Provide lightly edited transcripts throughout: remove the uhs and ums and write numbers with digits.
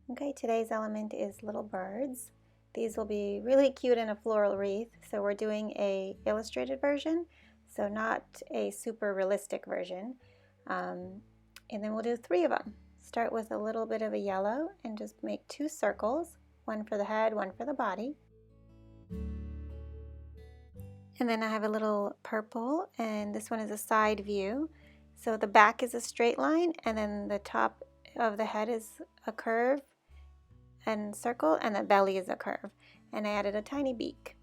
Okay, today's element is little birds. These will be really cute in a floral wreath, so we're doing a illustrated version, so not a super realistic version. And then we'll do 3 of them. Start with a little bit of a yellow and just make 2 circles, one for the head, one for the body. And then I have a little purple, and this one is a side view. So the back is a straight line, and then the top of the head is a curve and circle, and the belly is a curve. And I added a tiny beak.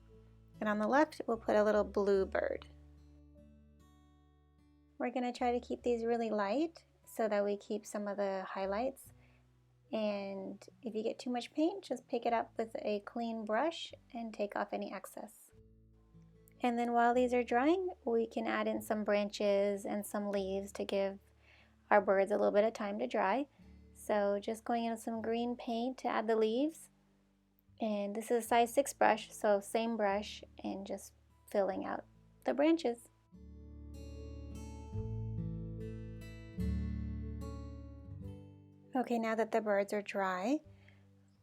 And on the left, we'll put a little bluebird. We're going to try to keep these really light so that we keep some of the highlights. And if you get too much paint, just pick it up with a clean brush and take off any excess. And then while these are drying, we can add in some branches and some leaves to give our birds a little bit of time to dry. So just going in with some green paint to add the leaves. And this is a size 6 brush, so same brush, and just filling out the branches. Okay, now that the birds are dry,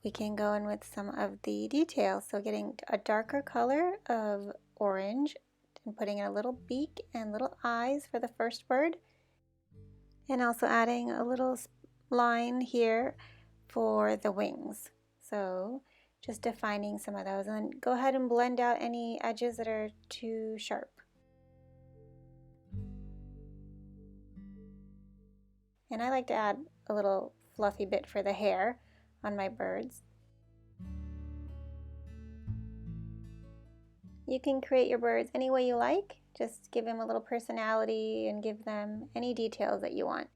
we can go in with some of the details. So getting a darker color of orange and putting in a little beak and little eyes for the first bird. And also adding a little line here for the wings. So just defining some of those, and then go ahead and blend out any edges that are too sharp. And I like to add a little fluffy bit for the hair on my birds. You can create your birds any way you like. Just give them a little personality and give them any details that you want.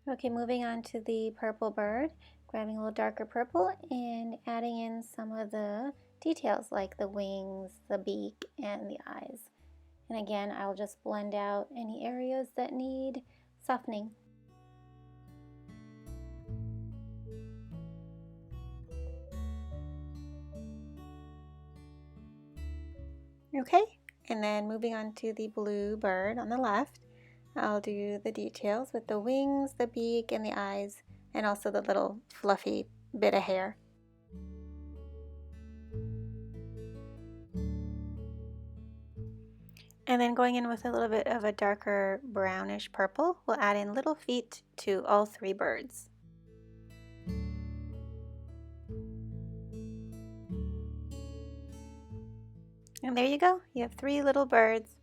Okay, moving on to the purple bird, grabbing a little darker purple and adding in some of the details like the wings, the beak, and the eyes. And again, I'll just blend out any areas that need softening. Okay, and then moving on to the blue bird on the left, I'll do the details with the wings, the beak, and the eyes, and also the little fluffy bit of hair. And then going in with a little bit of a darker brownish purple, we'll add in little feet to all 3 birds. And there you go, you have 3 little birds.